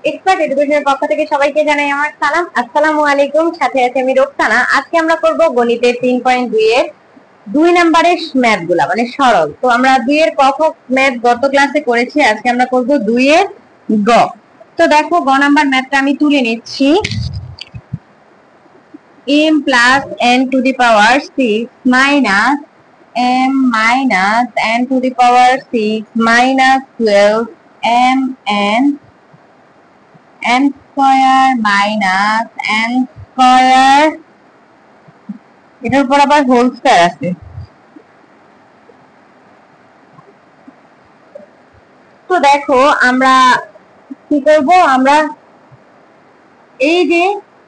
Expert এডুকেশনের পক্ষ থেকে সবাইকে জানাই আমার সালাম। আসসালামু আলাইকুম। সাথে আছে আমি রোকসানা। আজকে আমরা করব গণিতের 3.2 এর 2 নম্বরের ম্যাথ গুলা, মানে সরল। তো আমরা 2 এর ক খ ম্যাথ গত ক্লাসে করেছি, আজকে আমরা করব 2 এর গ। তো দেখো, গ নাম্বার ম্যাথটা আমি তুলে নিচ্ছি। m plus n to the power 6 minus m minus n to the power 6 minus 12 m n n square minus n square, এটার উপর আবার হোল স্কয়ার আছে। তো দেখো আমরা কি করব, আমরা এই যে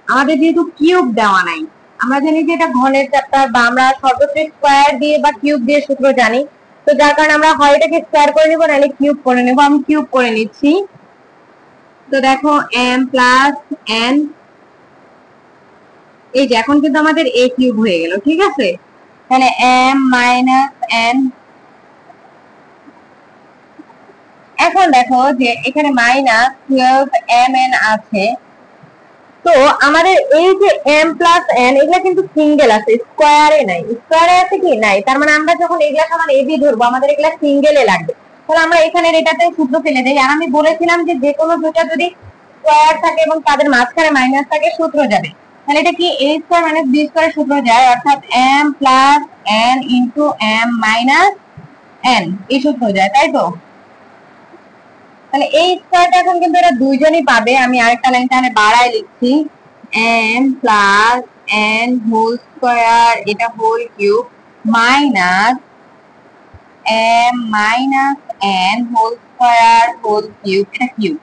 আমাদের যেহেতু কিউব দেওয়া নাই, আমরা জানি যে এটা ঘনের চ্যাপ্টার, বা আমরা সর্বোচ্চ স্কয়ার দিয়ে বা কিউব দিয়ে সূত্র জানি। তো যার কারণে আমরা হয় এটাকে স্কয়ার করে নেব, নাহলে কিউব করে নেব। আমি কিউব করে নিচ্ছি। তো দেখো m প্লাস n, এই যে এখন কিন্তু আমাদের a কিউব হয়ে গেল, ঠিক আছে। তাহলে m মাইনাস n, এখন দেখো যে এখানে মাইনাস 12mn আছে। তো আমাদের এই যে m প্লাস n, এগুলা কিন্তু সিঙ্গেল আছে, স্কয়ারে নাই। স্কয়ারে আছে কি নাই, তার মানে আমরা যখন এগুলা সমান a দিয়ে ধরবো, আমাদের এগুলা সিঙ্গেলে লাগবে। তাহলে আমরা এখানে এটাতে সূত্র ফেলে দেই। আর আমি বলেছিলাম যে যে কোনো দুটো যদি স্কয়ার থাকে এবং তাদের মাঝখানে মাইনাস থাকে, সূত্র যাবে। তাহলে এটা কি a square minus b square সূত্র যায়, অর্থাৎ m plus n into m minus n, এই সূত্র যায়, তাই তো। তাহলে এই স্কয়ারটা এখন কিন্তু এরা দুইজনই পাবে। আমি আরেকটা লাইন তাহলে বাড়ায় লিখছি, m plus n whole square, এটা whole cube, minus m minus n whole square whole cube, এটা কিউব,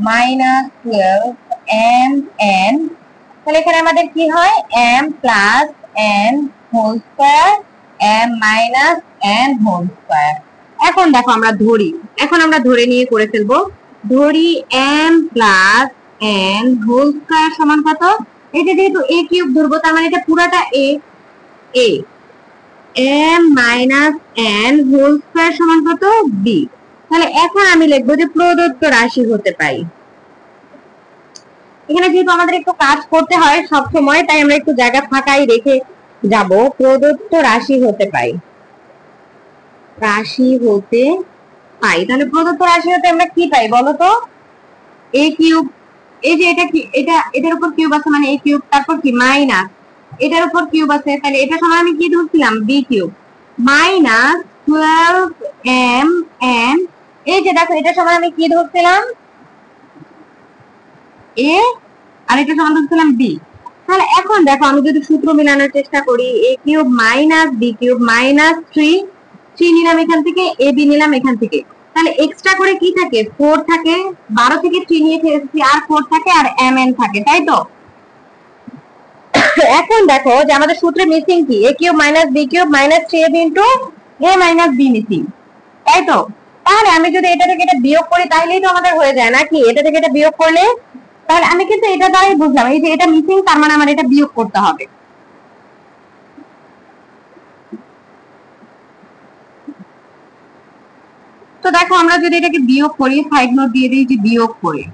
মাইনাস 12 m n। তাহলে এখানে আমাদের কি হয়, m plus n whole square m minus n whole square. এখন দেখো আমরা ধরি, এখন আমরা ধরে নিয়ে করে ফেলবো। ধরি m plus n whole square সমান কত, এটা যেহেতু a কিউব ধরবো, তার মানে এটা পুরাটা a, m minus n whole square সমান কত, b। তাহলে এখন আমি লিখবো যে প্রদত্ত রাশি হতে পাই। এখানে যেহেতু আমাদের একটু কাজ করতে হয় সব সময়, তাই আমরা একটু জায়গা ফাঁকাই রেখে যাব। প্রদত্ত রাশি হতে পাই, রাশি হতে পাই। তাহলে প্রদত্ত রাশি হতে আমরা কি পাই বলো তো, a কিউব, এই যে এটা কি, এটা এটার উপর কিউব আছে মানে a কিউব, তারপর কি মাইনাস এটার উপর কিউব আছে, তাহলে এটা সমান আমি কি ধরছিলাম, b cube, minus 12m n, এই যে দেখো এটা সমান আমি কি ধরছিলাম, a, আর এটা সমান ধরছিলাম b। তাহলে এখন দেখো আমি যদি সূত্র মিলানোর চেষ্টা করি, a cube minus b cube minus 3 নিলাম এখান থেকে, a b নিলাম এখান থেকে, তাহলে এক্সট্রা করে কি থাকে, 4 থাকে। 12 থেকে 3 নিয়ে ফেলেছি, আর 4 থাকে, আর mn থাকে, তাই তো। এখন দেখো যে আমাদের সূত্রে মিসিং কি, a cube minus b cube minus 3ab into a minus b missing, তাই তো। তাহলে আমি যদি এটা থেকে এটা বিয়োগ করি, তাহলেই তো আমাদের হয়ে যায় নাকি, এটা থেকে এটা বিয়োগ করলে। তাহলে আমি কিন্তু এটা দ্বারাই বুঝলাম, এই যে এটা মিসিং, তার মানে আমার এটা বিয়োগ করতে হবে। তো দেখো আমরা যদি এটাকে বিয়োগ করি, সাইড নোট দিয়ে দিই যে বিয়োগ করে,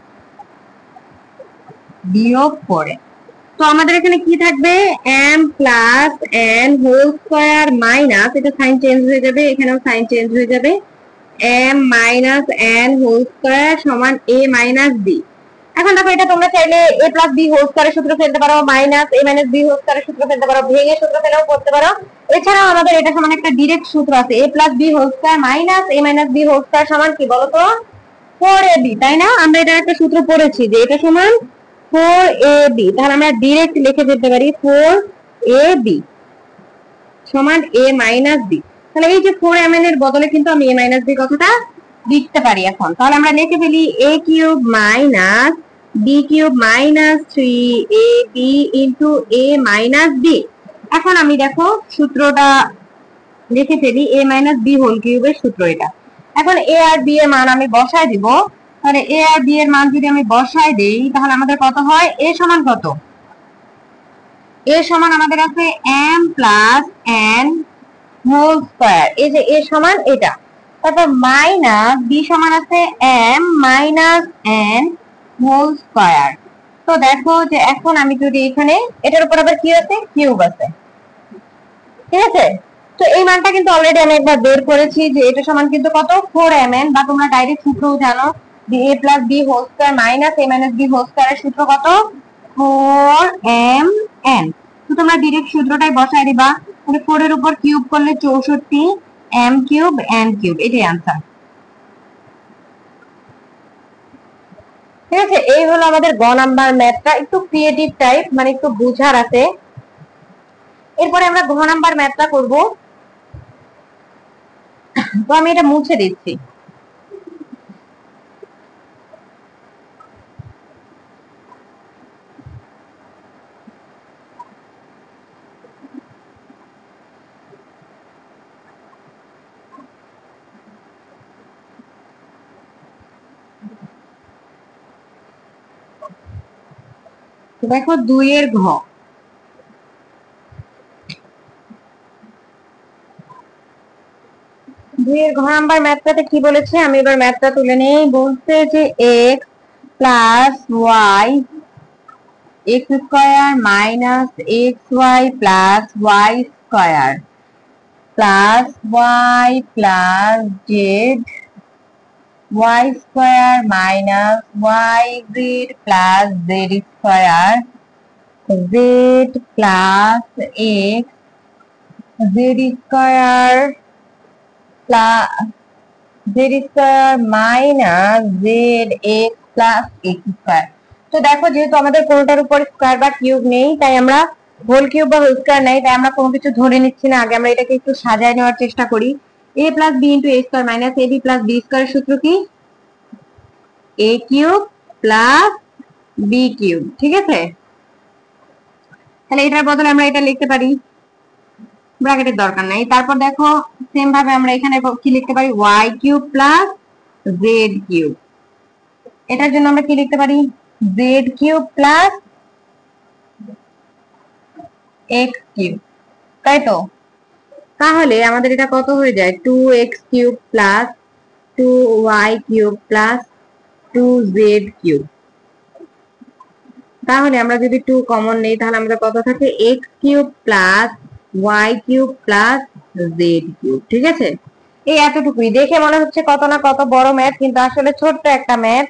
বিয়োগ করে, তো আমাদের এখানে কি থাকবে, m plus n whole square minus, এটা সাইন চেঞ্জ হয়ে যাবে, এখানেও সাইন চেঞ্জ হয়ে যাবে, m minus n whole square সমান a মাইনাস b। এখন দেখো এটা তোমরা চাইলে a প্লাস b হোল স্কয়ারের সূত্র ফেলতে পারো, minus a minus b whole স্কয়ারের সূত্র ফেলতে পারো, ভেঙে সূত্র ফেলেও করতে পারো। এছাড়াও আমাদের এটা সমান একটা ডাইরেক্ট সূত্র আছে, a plus b whole square minus a minus b whole square সমান কি বলতো, 4ab, তাই না। আমরা এটা একটা সূত্র পড়েছি যে এটা সমান 4ab। তাহলে আমরা ডাইরেক্ট লিখে দিতে পারি 4ab সমান a মাইনাস b। তাহলে এই যে 4mn এর বদলে কিন্তু আমি a মাইনাস b কথাটা লিখতে পারি এখন। তাহলে আমরা লিখে ফেলি a cube minus b cube minus 3ab into a minus b। এখন আমি দেখো সূত্রটা লিখে ফেলি, a মাইনাস b হোল কিউবের সূত্র এটা। এখন a আর b এর মান আমি বসায় দিব। তাহলে a আর b এর মান যদি আমি বসায় দেই, তাহলে আমাদের কত হয়, a সমান কত, a সমান আমাদের আছে m plus n whole square, এই যে a সমান এটা। তারপর মাইনাস বি সমান আছে M minus N whole square. তো দেখো যে এখন আমি যদি এখানে এটার উপর আবার কি আছে, কিউব আছে, ঠিক আছে। তো এই মানটা কিন্তু অলরেডি আমি একবার বের করেছি যে এটা সমান কিন্তু কত, 4mn, বা তোমরা ডাইরেক্ট সূত্রও জানো যে a plus B whole square minus a minus B whole স্কয়ারের সূত্র কত, 4mn। তো তোমরা ডাইরেক্ট সূত্রটাই বসায় দিবা, তাহলে 4 এর উপর কিউব করলে 64, m কিউব n কিউব, এটাই आंसर। ঠিক আছে, এই হলো আমাদের গ নাম্বার ম্যাথটা, একটু ক্রিয়েটিভ টাইপ, মানে একটু বুঝার আছে। এরপরে আমরা ঘ নাম্বার ম্যাথটা করব। তো আমি এটা মুছে দিচ্ছি। দেখো 2 এর ঘ, 2 এর ঘ নাম্বার ম্যাথটাতে কি বলেছে, আমি এবার ম্যাথটা তুলে নেই। বলছে যে x plus y x square minus xy plus y square plus y plus z y square minus y z plus z square z plus x z square plus z square minus z x plus x square. তো দেখো যেহেতু আমাদের কোনটার উপর square বা cube নেই, তাই আমরা হোল কিউব বা হোল স্কয়ার নেই, তাই আমরা কোনো কিছু ধরে নিচ্ছি না। আগে আমরা এটাকে একটু সাজায় নেওয়ার চেষ্টা করি। a plus B into a square minus ab plus B স্কয়ারের সূত্র কি, a cube plus B cube, ঠিক আছে। তাহলে এটার বদলে আমরা এটা লিখতে পারি, ব্র্যাকেটের দরকার নাই। তারপর দেখো সেম ভাবে আমরা এখানে কি লিখতে পারি, y cube plus Z cube. এটার জন্য আমরা কি লিখতে পারি, Z cube plus x cube, তাই তো। তাহলে আমাদের এটা কত হয়ে যায়, 2x cube plus 2y cube plus 2z cube. তাহলে আমরা যদি 2 কমন নেই, তাহলে আমাদের কত থাকে, x cube plus y cube plus z cube, ঠিক আছে। এই এতটুকুই, দেখে মনে হচ্ছে কত না কত বড় ম্যাথ, কিন্তু আসলে ছোট্ট একটা ম্যাথ,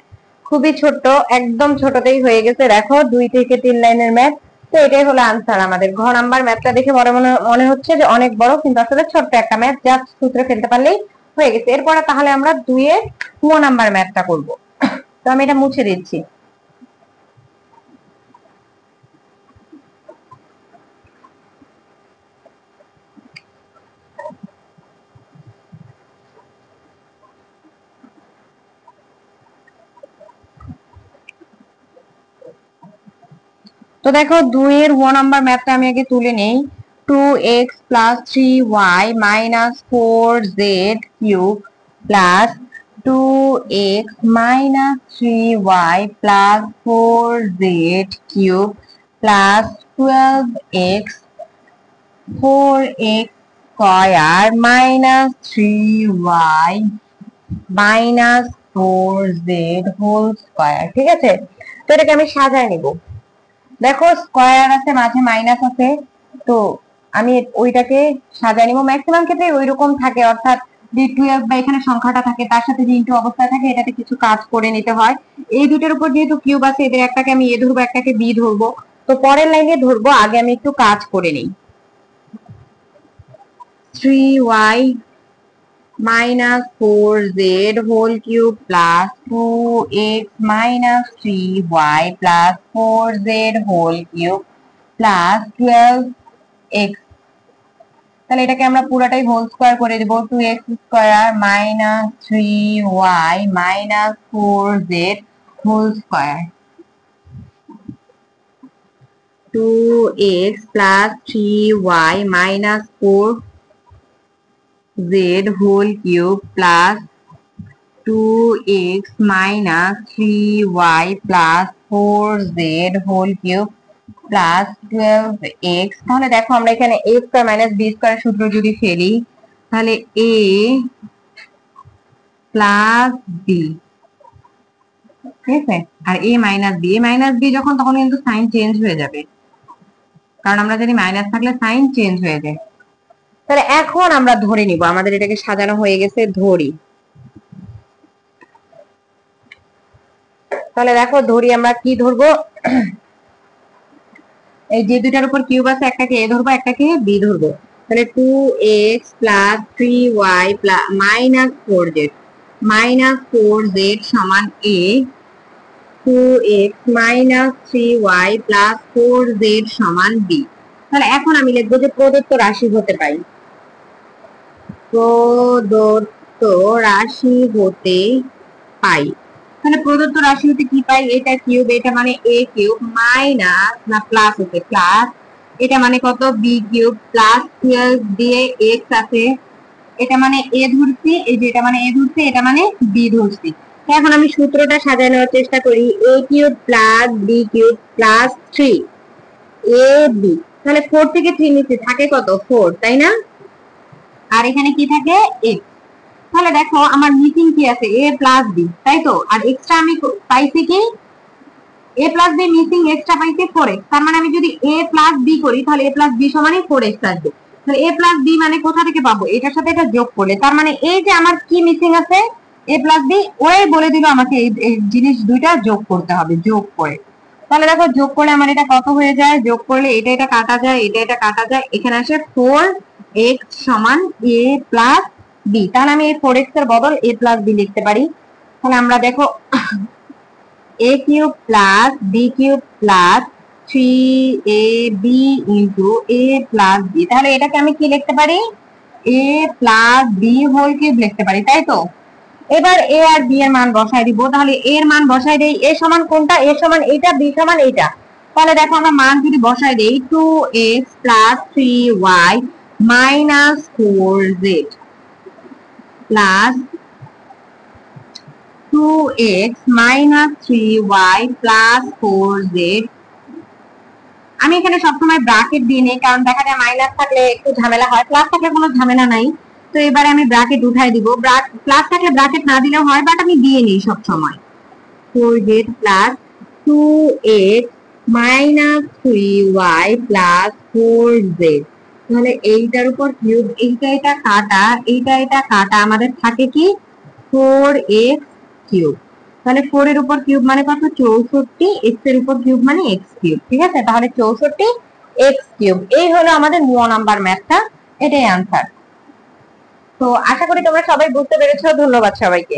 খুবই ছোট্ট, একদম ছোটতেই হয়ে গেছে। দেখো 2 থেকে 3 লাইনের ম্যাথ। তো এটাই হলো আনসার আমাদের ঘ নাম্বার ম্যাথটা। দেখে বড় মনে হচ্ছে যে অনেক বড়, কিন্তু আসলে ছোট্ট একটা ম্যাথ, জাস্ট সূত্রে ফেলতে পারলেই হয়ে গেছে। এরপরে তাহলে আমরা 2 এর ক নাম্বার ম্যাথটা করব। তো আমি এটা মুছে দিচ্ছি। তো দেখো 2 এর 1 নাম্বার ম্যাথটা আমি আগে তুলে নেই। 2x plus 3y minus 4z cube plus 2x minus 3y plus 4z cube plus 12x 4x square minus 3y minus 4z whole square, ঠিক আছে। তো এটাকে আমি সাজায় নিব। দেখো স্কয়ার আছে, মাঝে মাইনাস আছে, তো আমি ওইটাকে সাজায় নিব। ম্যাক্সিমাম ক্ষেত্রে ওইরকম থাকে, অর্থাৎ যে 12 বা এখানে সংখ্যাটা থাকে তার সাথে যে ইনটু অবস্থায় থাকে, এটাতে কিছু কাজ করে নিতে হয়। এই দুটোর উপর যেহেতু কিউব আছে, এদের একটাকে আমি এ ধরবো, একটাকে বি ধরবো। তো পরের লাইনে ধরবো, আগে আমি একটু কাজ করে নিই। 3y minus 4z whole cube plus 2x minus 3y plus 4z whole cube plus 12x। তাহলে এটাকে আমরা পুরোটাই হোল স্কয়ার করে দেব। 2x square minus 3y minus 4z whole square, 2x plus 3y minus 4z whole cube plus 2x minus 3y plus 4z whole cube plus 12x। তাহলে দেখো আমরা এখানে a square minus b square সূত্র যদি ফেলি, তাহলে a প্লাস বি, ঠিক আছে, আর এ মাইনাস বি, এ মাইনাস বি যখন তখন কিন্তু সাইন চেঞ্জ হয়ে যাবে, কারণ আমরা জানি মাইনাস থাকলে সাইন চেঞ্জ হয়ে যায়। তাহলে এখন আমরা ধরে নিব, আমাদের এটাকে সাজানো হয়ে গেছে, ধরি। তাহলে দেখো ধরি, আমরা কি ধরবো, এই যে দুইটার উপর কিউব আছে, একটাকে এ ধরবো একটাকে বি ধরবো। তাহলে 2x plus 3y minus 4z, minus 4z সমান a, 2x minus 3y plus 4z সমান b। তাহলে এখন আমি লিখবো যে প্রদত্ত রাশি হতে পাই, প্রদত্ত রাশি হতে পাই। তাহলে প্রদত্ত রাশি হতে কি পাই, এটা কিউব, এটা মানে a কিউব মাইনাস না প্লাস হতে প্লাস, এটা মানে কত b কিউব প্লাস 12 দিয়ে x আছে, এটা মানে a ধরছি, এই যে এটা মানে a ধরছি, এটা মানে b ধরছি। এখন আমি সূত্রটা সাজানোর চেষ্টা করি, a cube plus b cube plus 3ab। তাহলে 4 থেকে 3 নিচে থাকে কত 4, তাই না, আর এখানে কি থাকে x। তাহলে দেখো আমার মিসিং কি আছে, a প্লাস বি, তাই তো, আর এক্সট্রা আমি পাইছি কি, a plus B missing, extra পাইছি 4x। তার মানে আমি যদি a প্লাস বি করি তাহলে a প্লাস বি সমানই 4x আসবে। তাহলে a প্লাস বি মানে কোথা থেকে পাবো, এটার সাথে এটা যোগ করলে, তার মানে এই যে আমার কি মিসিং আছে a প্লাস বি, ওই বলে দিল আমাকে এই জিনিস দুইটা যোগ করতে হবে, যোগ করে। তাহলে দেখো যোগ করলে আমার এটা কত হয়ে যায়, যোগ করলে এটা এটা কাটা যায়, এটা এটা কাটা যায়, এখানে আসে 4x সমান a প্লাস বি। তাহলে আমি এই 4x এর বদল a প্লাস বি লিখতে পারি। তাহলে আমরা দেখো a cube plus B cube plus 3ab into a plus B. তাহলে এটাকে আমি কি লিখতে পারি, a plus B whole cube লিখতে পারি, তাই তো। এবার a আর b এর মান বসাই দিব। তাহলে a এর মান বসাই দেই, a সমান কোনটা, a সমান এইটা, b সমান এইটা। তাহলে দেখো আমরা মান যদি বসাই দেই, 2x plus 3y minus 4z plus 2x minus 3y plus 4z। আমি এখানে সবসময় ব্র্যাকেট দিই নেই, কারণ দেখা যায় মাইনাস থাকলে একটু ঝামেলা হয়, প্লাস থাকলে কোনো ঝামেলা নাই। তো এবারে আমি ব্র্যাকেট উঠাই দিব, প্লাস থাকলে ব্র্যাকেট না দিলেও হয়, বাট আমি দিয়ে নিই সব সময়। 4z plus 2x minus 3y plus 4z। তাহলে এইটার উপর কিউব, এইটা এটা কাটা, এইটা এটা কাটা, আমাদের থাকে কি 4x কিউব। তাহলে 4 এর উপর কিউব মানে কত 64, x এর উপর কিউব মানে x কিউব, ঠিক আছে। তাহলে 64 x কিউব, এই হলো আমাদের 9 নাম্বার ম্যাথটা, এটাই आंसर। তো আশা করি তোমরা সবাই বুঝতে পেরেছো, ধন্যবাদ সবাইকে।